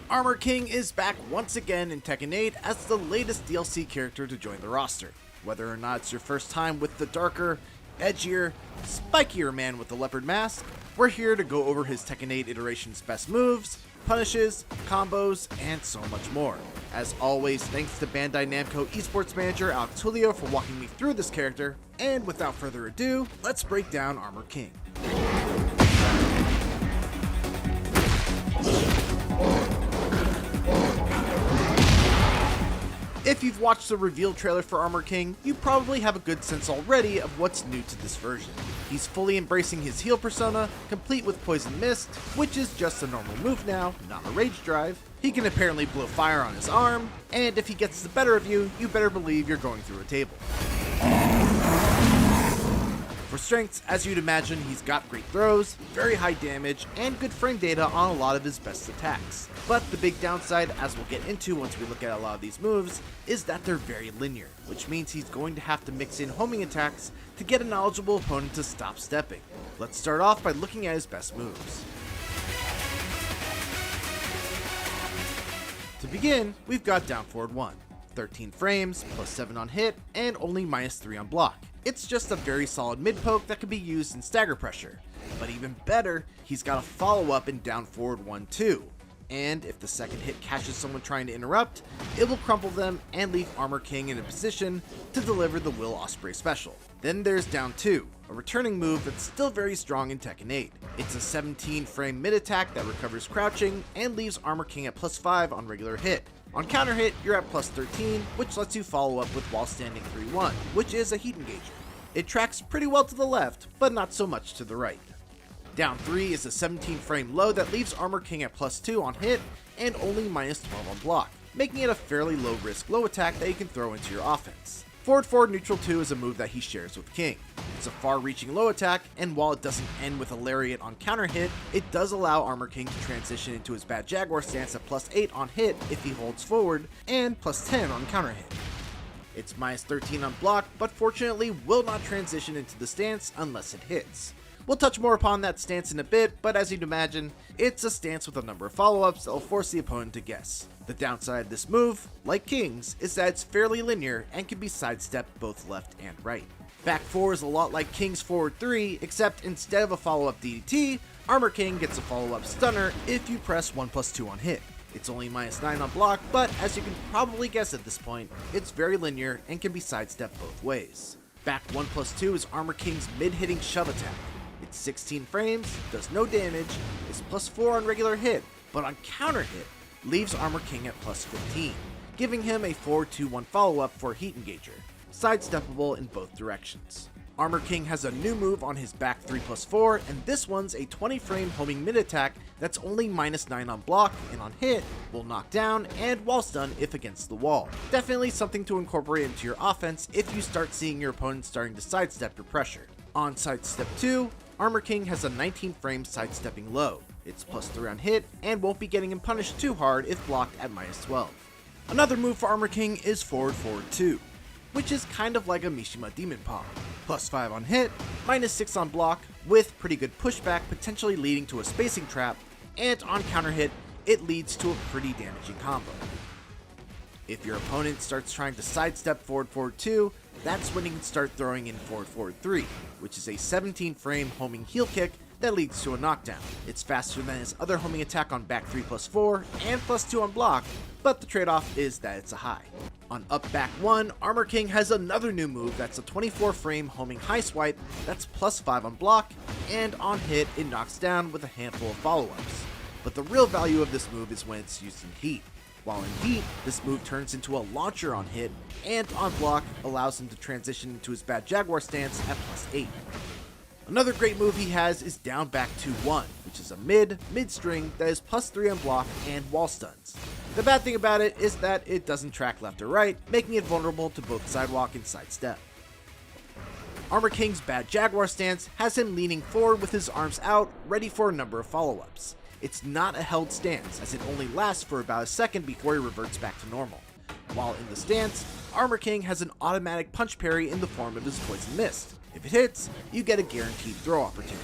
Armor King is back once again in Tekken 8 as the latest DLC character to join the roster. Whether or not it's your first time with the darker, edgier, spikier man with the leopard mask, we're here to go over his Tekken 8 iteration's best moves, punishes, combos, and so much more. As always, thanks to Bandai Namco esports manager Alex Julio for walking me through this character, and without further ado, let's break down Armor King. If you've watched the reveal trailer for Armor King, you probably have a good sense already of what's new to this version. He's fully embracing his heal persona, complete with Poison Mist, which is just a normal move now, not a rage drive. He can apparently blow fire on his arm, and if he gets the better of you, you better believe you're going through a table. For strengths, as you'd imagine, he's got great throws, very high damage, and good frame data on a lot of his best attacks. But the big downside, as we'll get into once we look at a lot of these moves, is that they're very linear, which means he's going to have to mix in homing attacks to get a knowledgeable opponent to stop stepping. Let's start off by looking at his best moves. To begin, we've got down forward 1, 13 frames, plus 7 on hit, and only minus 3 on block. It's just a very solid mid poke that can be used in stagger pressure. But even better, he's got a follow-up in down forward 1-2. And if the second hit catches someone trying to interrupt, it will crumple them and leave Armor King in a position to deliver the Will Ospreay special. Then there's down 2, a returning move that's still very strong in Tekken 8. It's a 17 frame mid attack that recovers crouching and leaves Armor King at plus 5 on regular hit. On counter hit, you're at plus 13, which lets you follow up with while standing 3-1, which is a heat engager. It tracks pretty well to the left, but not so much to the right. Down 3 is a 17 frame low that leaves Armor King at plus 2 on hit and only minus 12 on block, making it a fairly low risk low attack that you can throw into your offense. Forward neutral 2 is a move that he shares with King. It's a far reaching low attack, and while it doesn't end with a lariat on counter hit, it does allow Armor King to transition into his Bad Jaguar stance at plus 8 on hit if he holds forward, and plus 10 on counter hit. It's minus 13 on block, but fortunately will not transition into the stance unless it hits. We'll touch more upon that stance in a bit, but as you'd imagine, it's a stance with a number of follow-ups that will force the opponent to guess. The downside of this move, like King's, is that it's fairly linear and can be sidestepped both left and right. Back 4 is a lot like King's forward 3, except instead of a follow-up DDT, Armor King gets a follow-up stunner if you press 1+2 on hit. It's only minus 9 on block, but as you can probably guess at this point, it's very linear and can be sidestepped both ways. Back 1+2 is Armor King's mid-hitting shove attack. It's 16 frames, does no damage, is plus 4 on regular hit, but on counter hit, leaves Armor King at plus 15, giving him a 4-2-1 follow-up for Heat Engager, sidesteppable in both directions. Armor King has a new move on his back 3+4, and this one's a 20 frame homing mid attack that's only minus 9 on block, and on hit, will knock down and wall stun if against the wall. Definitely something to incorporate into your offense if you start seeing your opponent starting to sidestep your pressure. On sidestep 2, Armor King has a 19 frame sidestepping low. It's plus 3 on hit, and won't be getting him punished too hard if blocked at minus 12. Another move for Armor King is forward 2, which is kind of like a Mishima Demon Paw. Plus 5 on hit, minus 6 on block, with pretty good pushback potentially leading to a spacing trap, and on counter hit, it leads to a pretty damaging combo. If your opponent starts trying to sidestep forward 2, that's when you can start throwing in forward 3, which is a 17 frame homing heel kick that leads to a knockdown. It's faster than his other homing attack on back 3+4 and plus 2 on block, but the trade-off is that it's a high. On up back 1, Armor King has another new move that's a 24 frame homing high swipe that's plus 5 on block, and on hit it knocks down with a handful of follow-ups. But the real value of this move is when it's used in heat. While in heat, this move turns into a launcher on hit, and on block allows him to transition into his Bad Jaguar stance at plus 8. Another great move he has is down back 2-1, which is a mid-string that is plus 3 on block and wall stuns. The bad thing about it is that it doesn't track left or right, making it vulnerable to both sidewalk and sidestep. Armor King's Bad Jaguar stance has him leaning forward with his arms out, ready for a number of follow-ups. It's not a held stance, as it only lasts for about a second before he reverts back to normal. While in the stance, Armor King has an automatic punch parry in the form of his Poison Mist. If it hits, you get a guaranteed throw opportunity.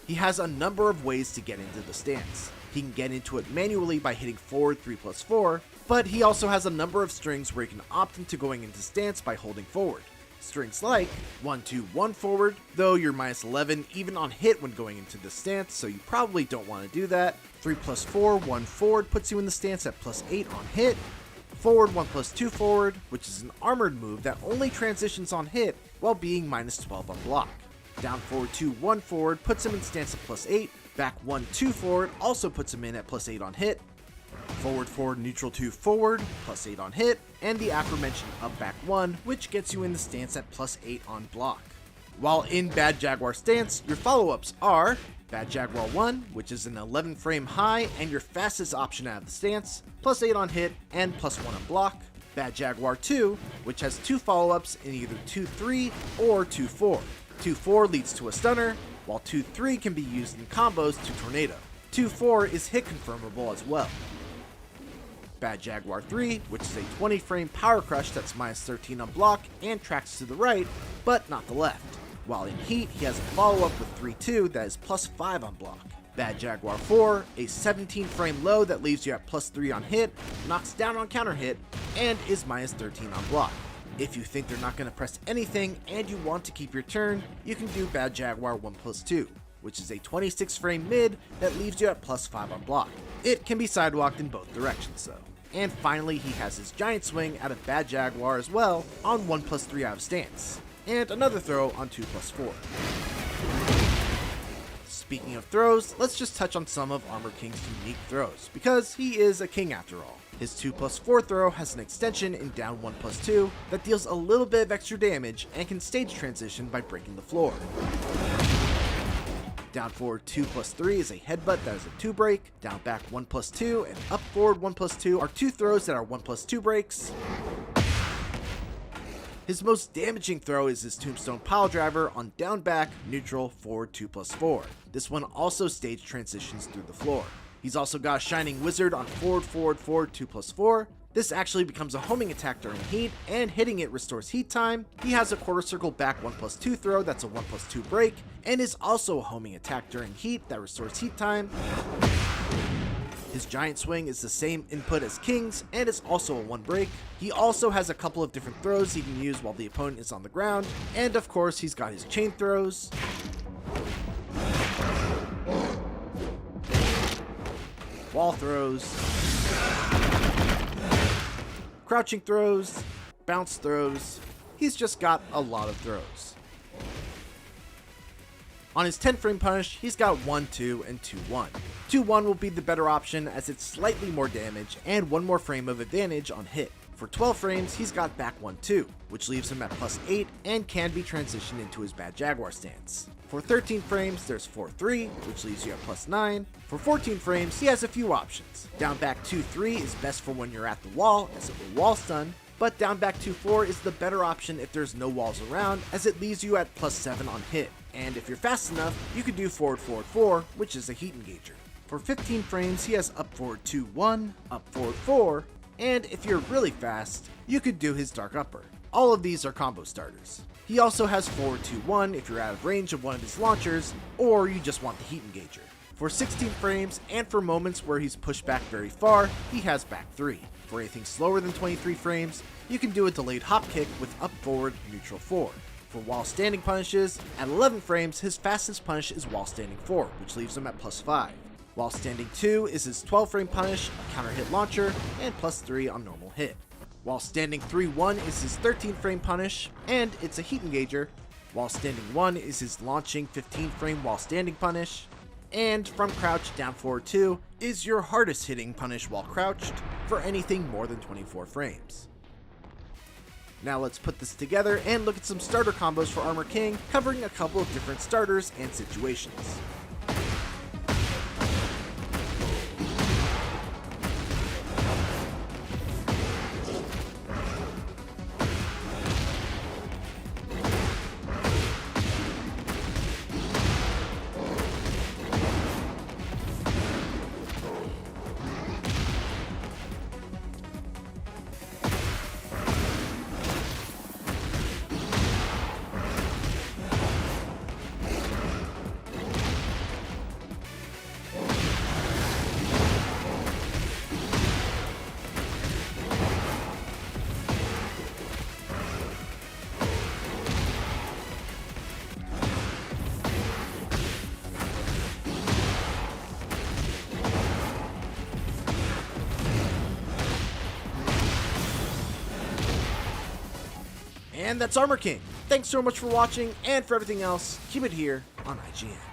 He has a number of ways to get into the stance. He can get into it manually by hitting forward 3+4, but he also has a number of strings where he can opt into going into stance by holding forward. Strings like 1-2-1 forward, though you're -11 even on hit when going into the stance, so you probably don't want to do that. 3+4, 1 forward puts you in the stance at +8 on hit. Forward 1+2 forward, which is an armored move that only transitions on hit while being -12 on block. Down forward 2-1 forward puts him in stance at +8. Back 1-2 forward also puts him in at +8 on hit. Forward forward neutral 2 forward, +8 on hit, and the aforementioned up back 1, which gets you in the stance at +8 on block. While in Bad Jaguar stance, your follow-ups are Bad Jaguar 1, which is an 11 frame high and your fastest option out of the stance, +8 on hit and +1 on block. Bad Jaguar 2, which has 2 follow-ups in either 2-3 or 2-4. 2-4 leads to a stunner, while 2-3 can be used in combos to tornado. 2-4 is hit confirmable as well. Bad Jaguar 3, which is a 20 frame power crush that's -13 on block and tracks to the right, but not the left. While in heat, he has a follow-up with 3-2 that is +5 on block. Bad Jaguar 4, a 17 frame low that leaves you at +3 on hit, knocks down on counter hit, and is -13 on block. If you think they're not going to press anything and you want to keep your turn, you can do Bad Jaguar 1+2, which is a 26 frame mid that leaves you at +5 on block. It can be sidewalked in both directions though. And finally, he has his giant swing out of Bad Jaguar as well on 1+3 out of stance, and another throw on 2+4. Speaking of throws, let's just touch on some of Armor King's unique throws, because he is a king after all. His 2+4 throw has an extension in down 1+2 that deals a little bit of extra damage and can stage transition by breaking the floor. Down forward 2+3 is a headbutt that is a 2 break. Down back 1+2 and up forward 1+2 are 2 throws that are 1+2 breaks. His most damaging throw is his Tombstone Pile Driver on down back, neutral, forward 2+4. This one also stage transitions through the floor. He's also got a Shining Wizard on forward 2+4. This actually becomes a homing attack during heat, and hitting it restores heat time. He has a quarter circle back 1+2 throw that's a 1+2 break, and is also a homing attack during heat that restores heat time. His giant swing is the same input as King's, and is also a 1 break. He also has a couple of different throws he can use while the opponent is on the ground, and of course he's got his chain throws, wall throws, crouching throws, bounce throws. He's just got a lot of throws. On his 10 frame punish, he's got 1-2 and 2-1. 2-1 will be the better option as it's slightly more damage and 1 more frame of advantage on hit. For 12 frames, he's got back 1-2, which leaves him at +8 and can be transitioned into his Bad Jaguar stance. For 13 frames, there's 4-3, which leaves you at +9. For 14 frames, he has a few options. Down back 2-3 is best for when you're at the wall, as it will wall stun, but down back 2-4 is the better option if there's no walls around, as it leaves you at +7 on hit. And if you're fast enough, you could do forward 4, which is a heat engager. For 15 frames, he has up forward 2-1, up forward 4, and if you're really fast, you could do his Dark Upper. All of these are combo starters. He also has forward 2-1 if you're out of range of one of his launchers, or you just want the heat engager. For 16 frames, and for moments where he's pushed back very far, he has back 3. For anything slower than 23 frames, you can do a delayed hop kick with up forward, neutral 4. For while standing punishes, at 11 frames, his fastest punish is while standing 4, which leaves him at +5. While standing 2 is his 12 frame punish, a counter hit launcher, and +3 on normal hit. While standing 3-1 is his 13 frame punish, and it's a heat engager. While standing 1 is his launching 15 frame while standing punish. And from crouch down forward 2 is your hardest hitting punish while crouched for anything more than 24 frames. Now let's put this together and look at some starter combos for Armor King, covering a couple of different starters and situations. And that's Armor King. Thanks so much for watching, and for everything else, keep it here on IGN.